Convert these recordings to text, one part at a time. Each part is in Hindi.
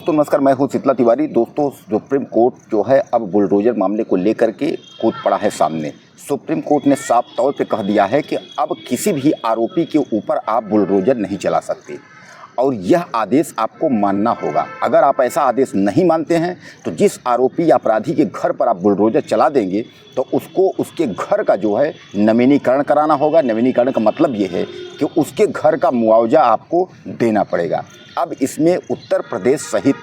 दोस्तों नमस्कार, मैं हूं शीतला तिवारी। दोस्तों सुप्रीम कोर्ट जो है अब बुलडोजर मामले को लेकर के कूद पड़ा है सामने। सुप्रीम कोर्ट ने साफ तौर पे कह दिया है कि अब किसी भी आरोपी के ऊपर आप बुलडोजर नहीं चला सकते और यह आदेश आपको मानना होगा। अगर आप ऐसा आदेश नहीं मानते हैं तो जिस आरोपी या अपराधी के घर पर आप बुलडोजर चला देंगे तो उसको उसके घर का जो है नवीनीकरण कराना होगा। नवीनीकरण का मतलब ये है कि उसके घर का मुआवजा आपको देना पड़ेगा। अब इसमें उत्तर प्रदेश सहित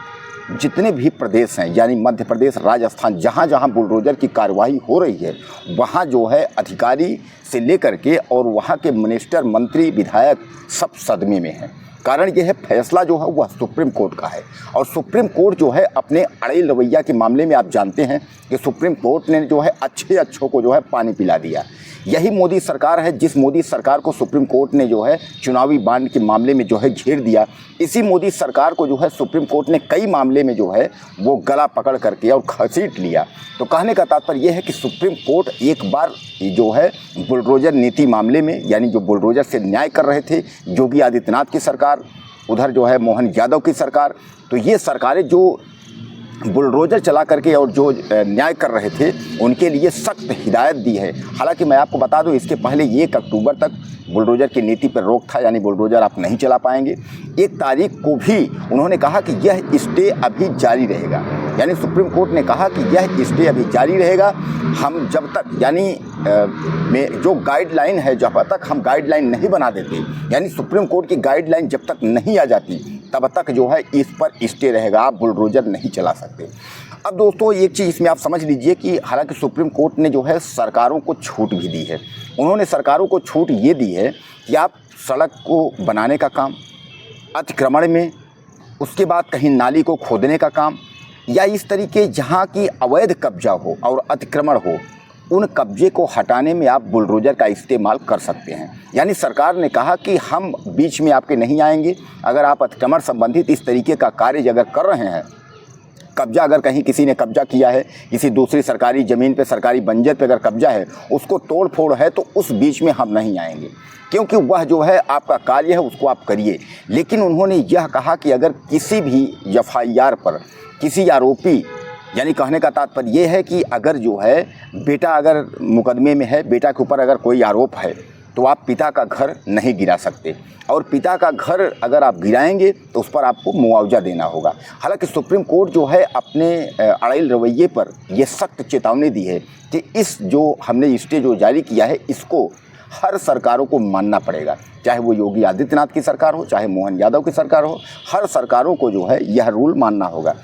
जितने भी प्रदेश हैं यानी मध्य प्रदेश, राजस्थान, जहाँ जहाँ बुलडोजर की कार्रवाई हो रही है वहाँ जो है अधिकारी से लेकर के और वहाँ के मिनिस्टर, मंत्री, विधायक सब सदमे में हैं। कारण यह है फैसला जो है वह सुप्रीम कोर्ट का है और सुप्रीम कोर्ट जो है अपने अड़ियल रवैया के मामले में आप जानते हैं कि सुप्रीम कोर्ट ने जो है अच्छों को जो है पानी पिला दिया। यही मोदी सरकार है जिस मोदी सरकार को सुप्रीम कोर्ट ने जो है चुनावी बॉन्ड के मामले में जो है घेर दिया। इसी मोदी सरकार को जो है सुप्रीम कोर्ट ने कई मामले में जो है वो गला पकड़ करके और घसीट लिया। तो कहने का तात्पर्य यह है कि सुप्रीम कोर्ट एक बार जो है बुलडोजर नीति मामले में यानी जो बुलडोजर से न्याय कर रहे थे योगी आदित्यनाथ की सरकार, उधर जो है मोहन यादव की सरकार, तो ये सरकारें जो बुलडोजर चला करके और जो न्याय कर रहे थे उनके लिए सख्त हिदायत दी है। हालांकि मैं आपको बता दूं इसके पहले 1 अक्टूबर तक बुलडोजर की नीति पर रोक था यानी बुलडोजर आप नहीं चला पाएंगे। 1 तारीख को भी उन्होंने कहा कि यह स्टे अभी जारी रहेगा, यानी सुप्रीम कोर्ट ने कहा कि यह स्टे अभी जारी रहेगा। हम जब तक यानी में जो गाइडलाइन है जब तक हम गाइडलाइन नहीं बना देते यानी सुप्रीम कोर्ट की गाइडलाइन जब तक नहीं आ जाती तब तक जो है इस पर स्टे रहेगा, आप बुलडोजर नहीं चला सकते। अब दोस्तों एक चीज़ इसमें आप समझ लीजिए कि हालांकि सुप्रीम कोर्ट ने जो है सरकारों को छूट भी दी है। उन्होंने सरकारों को छूट ये दी है कि आप सड़क को बनाने का काम, अतिक्रमण में, उसके बाद कहीं नाली को खोदने का काम या इस तरीके जहाँ की अवैध कब्जा हो और अतिक्रमण हो उन कब्जे को हटाने में आप बुलडोजर का इस्तेमाल कर सकते हैं। यानी सरकार ने कहा कि हम बीच में आपके नहीं आएंगे। अगर आप अतिक्रमण संबंधित इस तरीके का कार्य अगर कर रहे हैं, कब्जा अगर कहीं किसी ने कब्जा किया है, किसी दूसरी सरकारी ज़मीन पे, सरकारी बंजर पे अगर कब्जा है, उसको तोड़ फोड़ है तो उस बीच में हम नहीं आएंगे क्योंकि वह जो है आपका कार्य है उसको आप करिए। लेकिन उन्होंने यह कहा कि अगर किसी भी FIR पर किसी आरोपी यानी कहने का तात्पर्य ये है कि अगर जो है बेटा अगर मुकदमे में है, बेटा के ऊपर अगर कोई आरोप है तो आप पिता का घर नहीं गिरा सकते और पिता का घर अगर आप गिराएंगे तो उस पर आपको मुआवजा देना होगा। हालांकि सुप्रीम कोर्ट जो है अपने अड़ियल रवैये पर यह सख्त चेतावनी दी है कि इस जो हमने स्टे जो जारी किया है इसको हर सरकारों को मानना पड़ेगा, चाहे वो योगी आदित्यनाथ की सरकार हो, चाहे मोहन यादव की सरकार हो, हर सरकारों को जो है यह रूल मानना होगा।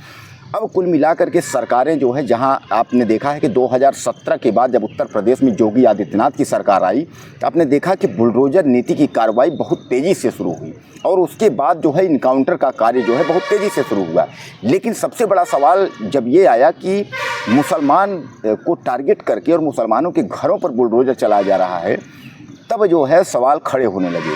अब कुल मिलाकर के सरकारें जो है जहां आपने देखा है कि 2017 के बाद जब उत्तर प्रदेश में योगी आदित्यनाथ की सरकार आई तो आपने देखा कि बुलडोजर नीति की कार्रवाई बहुत तेज़ी से शुरू हुई और उसके बाद जो है इनकाउंटर का कार्य जो है बहुत तेज़ी से शुरू हुआ। लेकिन सबसे बड़ा सवाल जब ये आया कि मुसलमान को टारगेट करके और मुसलमानों के घरों पर बुलडोजर चलाया जा रहा है, तब जो है सवाल खड़े होने लगे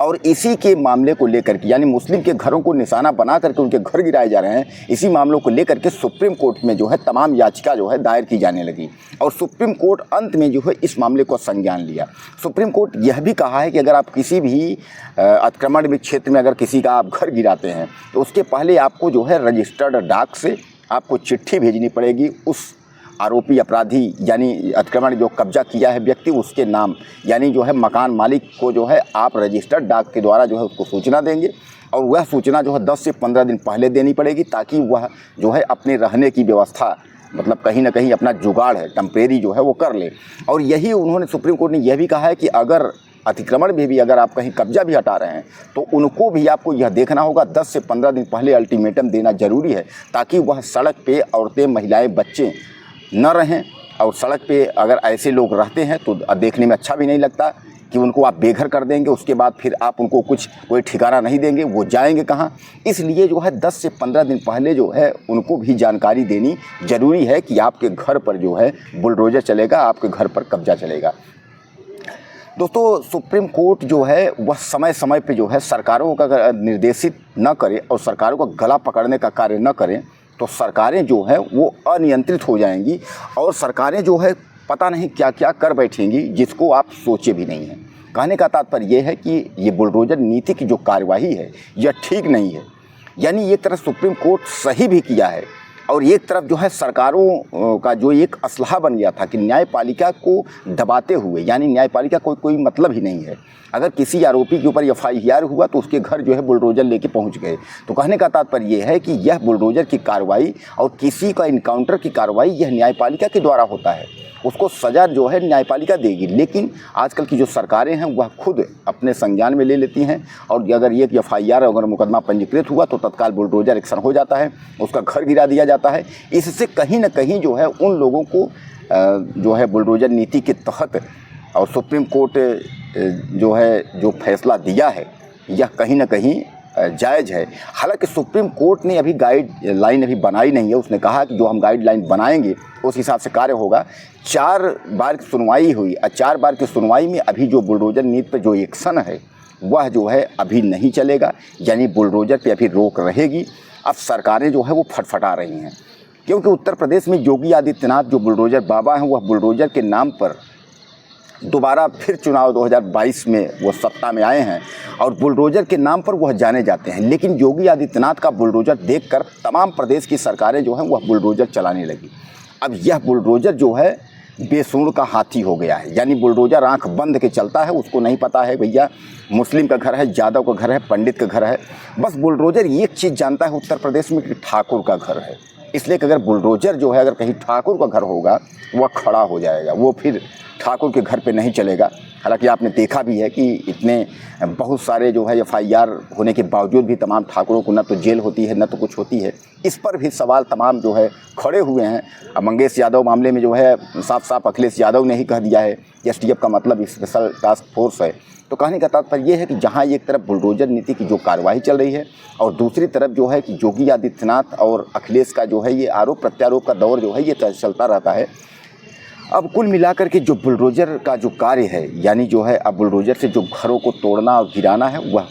और इसी के मामले को लेकर के यानी मुस्लिम के घरों को निशाना बना करके उनके घर गिराए जा रहे हैं, इसी मामलों को लेकर के सुप्रीम कोर्ट में जो है तमाम याचिका जो है दायर की जाने लगी और सुप्रीम कोर्ट अंत में जो है इस मामले को संज्ञान लिया। सुप्रीम कोर्ट यह भी कहा है कि अगर आप किसी भी अतिक्रमण में क्षेत्र में अगर किसी का आप घर गिराते हैं तो उसके पहले आपको जो है रजिस्टर्ड डाक से आपको चिट्ठी भेजनी पड़ेगी उस आरोपी अपराधी यानी अतिक्रमण जो कब्जा किया है व्यक्ति उसके नाम, यानी जो है मकान मालिक को जो है आप रजिस्टर्ड डाक के द्वारा जो है उसको सूचना देंगे और वह सूचना जो है 10 से 15 दिन पहले देनी पड़ेगी ताकि वह जो है अपने रहने की व्यवस्था मतलब कहीं ना कहीं अपना जुगाड़ है टेम्परेरी जो है वो कर ले। और यही उन्होंने सुप्रीम कोर्ट ने यह भी कहा है कि अगर अतिक्रमण में भी अगर आप कहीं कब्जा भी हटा रहे हैं तो उनको भी आपको यह देखना होगा 10 से 15 दिन पहले अल्टीमेटम देना ज़रूरी है ताकि वह सड़क पे औरतें, महिलाएँ, बच्चे न रहें। और सड़क पे अगर ऐसे लोग रहते हैं तो देखने में अच्छा भी नहीं लगता कि उनको आप बेघर कर देंगे, उसके बाद फिर आप उनको कोई ठिकाना नहीं देंगे, वो जाएंगे कहाँ। इसलिए जो है 10 से 15 दिन पहले जो है उनको भी जानकारी देनी ज़रूरी है कि आपके घर पर जो है बुलडोजर चलेगा, आपके घर पर कब्जा चलेगा। दोस्तों सुप्रीम कोर्ट जो है वह समय समय पे जो है सरकारों का अगर निर्देशित न करे और सरकारों का गला पकड़ने का कार्य न करें तो सरकारें जो है वो अनियंत्रित हो जाएंगी और सरकारें जो है पता नहीं क्या क्या कर बैठेंगी जिसको आप सोचे भी नहीं हैं। कहने का तात्पर्य यह है कि ये बुलडोजर नीति की जो कार्यवाही है यह ठीक नहीं है। यानी एक तरफ सुप्रीम कोर्ट सही भी किया है और एक तरफ जो है सरकारों का जो एक असलहा बन गया था कि न्यायपालिका को दबाते हुए, यानी न्यायपालिका को कोई मतलब ही नहीं है। अगर किसी आरोपी के ऊपर एफआईआर हुआ तो उसके घर जो है बुलडोजर लेके पहुंच गए। तो कहने का तात्पर्य यह है कि यह बुलडोजर की कार्रवाई और किसी का इनकाउंटर की कार्रवाई यह न्यायपालिका के द्वारा होता है, उसको सज़ा जो है न्यायपालिका देगी। लेकिन आजकल की जो सरकारें हैं वह खुद अपने संज्ञान में ले लेती हैं और अगर ये एफआईआर अगर मुकदमा पंजीकृत हुआ तो तत्काल बुलडोजर एक्शन हो जाता है, उसका घर गिरा दिया जाता है। इससे कहीं ना कहीं जो है उन लोगों को जो है बुलडोजर नीति के तहत और सुप्रीम कोर्ट जो है जो फैसला दिया है यह कहीं ना कहीं जायज़ है। हालांकि सुप्रीम कोर्ट ने अभी गाइडलाइन अभी बनाई नहीं है। उसने कहा कि जो हम गाइडलाइन बनाएंगे उस हिसाब से कार्य होगा। 4 बार की सुनवाई हुई और 4 बार की सुनवाई में अभी जो बुलडोजर नीति पर जो एक्शन है वह जो है अभी नहीं चलेगा, यानी बुलडोजर पे अभी रोक रहेगी। अब सरकारें जो है वो फटफटा रही हैं क्योंकि उत्तर प्रदेश में योगी आदित्यनाथ जो बुलडोजर बाबा हैं वह बुलडोजर के नाम पर दोबारा फिर चुनाव 2022 में वो सत्ता में आए हैं और बुलडोजर के नाम पर वह जाने जाते हैं। लेकिन योगी आदित्यनाथ का बुलडोजर देखकर तमाम प्रदेश की सरकारें जो हैं वह बुलडोजर चलाने लगी। अब यह बुलडोजर जो है बेसूर का हाथी हो गया है, यानी बुलडोजर आंख बंद के चलता है। उसको नहीं पता है भैया मुस्लिम का घर है, यादव का घर है, पंडित का घर है। बस बुलडोजर एक चीज़ जानता है उत्तर प्रदेश में कि ठाकुर का घर है। इसलिए कि अगर बुलडोजर जो है अगर कहीं ठाकुर का घर होगा वह खड़ा हो जाएगा, वो फिर ठाकुर के घर पे नहीं चलेगा। हालांकि आपने देखा भी है कि इतने बहुत सारे जो है एफआईआर होने के बावजूद भी तमाम ठाकुरों को न तो जेल होती है न तो कुछ होती है। इस पर भी सवाल तमाम जो है खड़े हुए हैं। अब मंगेश यादव मामले में जो है साफ साफ अखिलेश यादव ने ही कह दिया है कि एसटीएफ का मतलब स्पेशल टास्क फोर्स है। तो कहने का तात्पर्य ये है कि जहाँ एक तरफ बुलडोजर नीति की जो कार्रवाई चल रही है और दूसरी तरफ जो है कि योगी आदित्यनाथ और अखिलेश का जो है ये आरोप प्रत्यारोप का दौर जो है ये चलता रहता है। अब कुल मिलाकर के जो बुलडोजर का जो कार्य है, यानी जो है अब बुलडोजर से जो घरों को तोड़ना और गिराना है वह